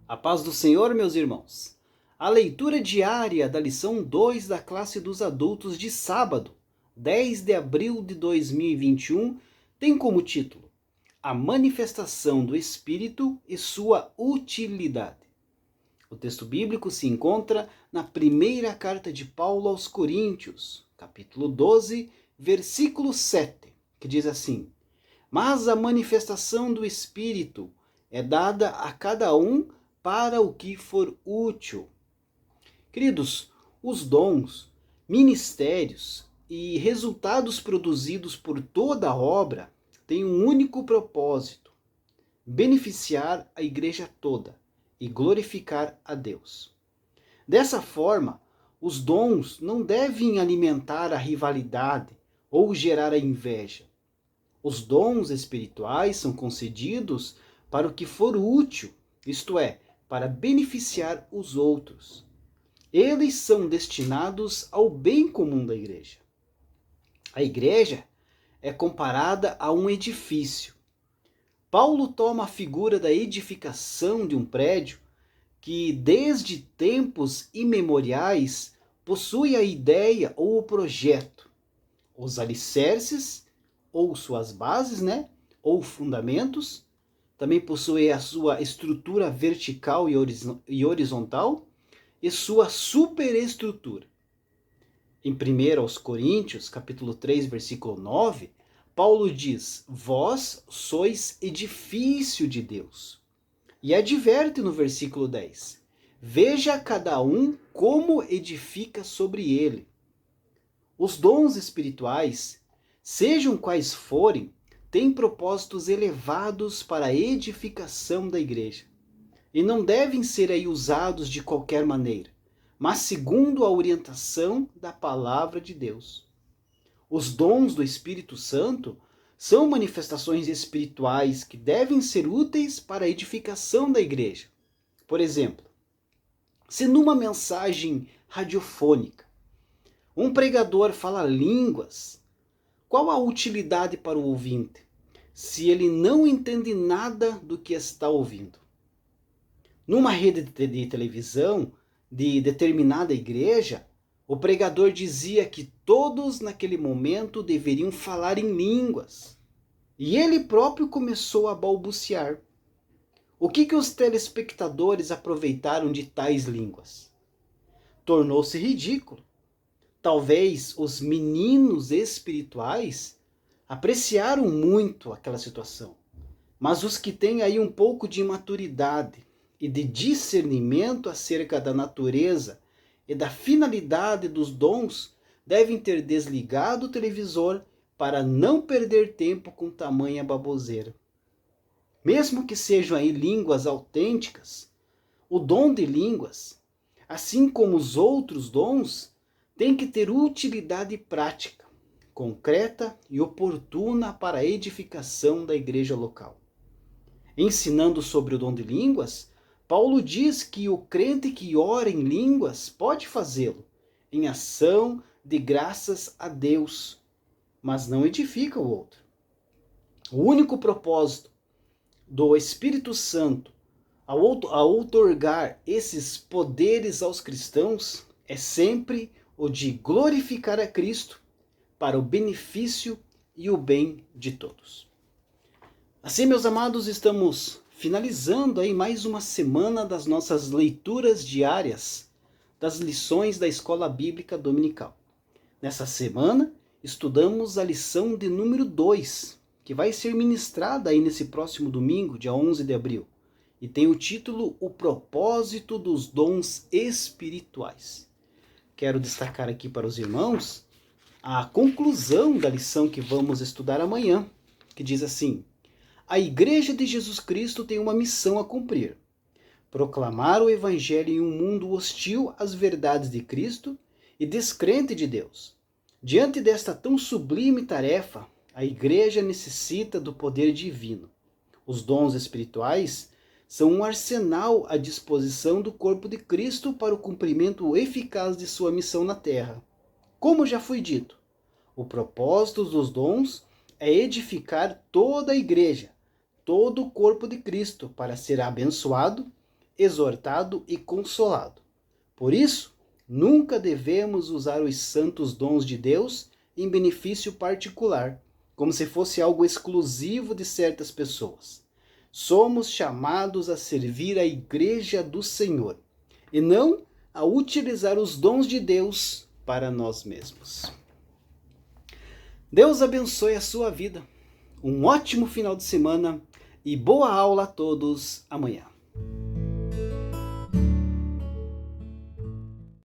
A paz do Senhor, meus irmãos. A leitura diária da lição 2 da classe dos adultos de sábado, 10 de abril de 2021, tem como título A Manifestação do Espírito e Sua Utilidade. O texto bíblico se encontra na primeira carta de Paulo aos Coríntios, capítulo 12, versículo 7, que diz assim: Mas a manifestação do Espírito é dada a cada um para o que for útil. Queridos, os dons, ministérios e resultados produzidos por toda a obra têm um único propósito: beneficiar a igreja toda e glorificar a Deus. Dessa forma, os dons não devem alimentar a rivalidade ou gerar a inveja. Os dons espirituais são concedidos para o que for útil, isto é, para beneficiar os outros. Eles são destinados ao bem comum da igreja. A igreja é comparada a um edifício. Paulo toma a figura da edificação de um prédio que, desde tempos imemoriais, possui a ideia ou o projeto, os alicerces, ou suas bases, ou fundamentos. Também possui a sua estrutura vertical e horizontal e sua superestrutura. Em 1 Coríntios, capítulo 3, versículo 9, Paulo diz: Vós sois edifício de Deus. E adverte no versículo 10: Veja cada um como edifica sobre ele. Os dons espirituais, sejam quais forem, têm propósitos elevados para a edificação da igreja. E não devem ser aí usados de qualquer maneira, mas segundo a orientação da palavra de Deus. Os dons do Espírito Santo são manifestações espirituais que devem ser úteis para a edificação da igreja. Por exemplo, se numa mensagem radiofônica um pregador fala línguas, qual a utilidade para o ouvinte, se ele não entende nada do que está ouvindo? Numa rede de televisão de determinada igreja, o pregador dizia que todos naquele momento deveriam falar em línguas. E ele próprio começou a balbuciar. O que os telespectadores aproveitaram de tais línguas? Tornou-se ridículo. Talvez os meninos espirituais apreciaram muito aquela situação, mas os que têm aí um pouco de maturidade e de discernimento acerca da natureza e da finalidade dos dons devem ter desligado o televisor para não perder tempo com tamanha baboseira. Mesmo que sejam aí línguas autênticas, o dom de línguas, assim como os outros dons, tem que ter utilidade prática, concreta e oportuna para a edificação da igreja local. Ensinando sobre o dom de línguas, Paulo diz que o crente que ora em línguas pode fazê-lo em ação de graças a Deus, mas não edifica o outro. O único propósito do Espírito Santo ao outorgar esses poderes aos cristãos é sempre o de glorificar a Cristo para o benefício e o bem de todos. Assim, meus amados, estamos finalizando aí mais uma semana das nossas leituras diárias das lições da Escola Bíblica Dominical. Nessa semana, estudamos a lição de número 2, que vai ser ministrada aí nesse próximo domingo, dia 11 de abril, e tem o título O Propósito dos Dons Espirituais. Quero destacar aqui para os irmãos a conclusão da lição que vamos estudar amanhã, que diz assim: A Igreja de Jesus Cristo tem uma missão a cumprir: proclamar o Evangelho em um mundo hostil às verdades de Cristo e descrente de Deus. Diante desta tão sublime tarefa, a Igreja necessita do poder divino. Os dons espirituais são um arsenal à disposição do corpo de Cristo para o cumprimento eficaz de sua missão na terra. Como já foi dito, o propósito dos dons é edificar toda a igreja, todo o corpo de Cristo, para ser abençoado exortado e consolado. Por isso, nunca devemos usar os santos dons de Deus em benefício particular, como se fosse algo exclusivo de certas pessoas. Somos chamados a servir a Igreja do Senhor e não a utilizar os dons de Deus para nós mesmos. Deus abençoe a sua vida. Um ótimo final de semana e boa aula a todos amanhã.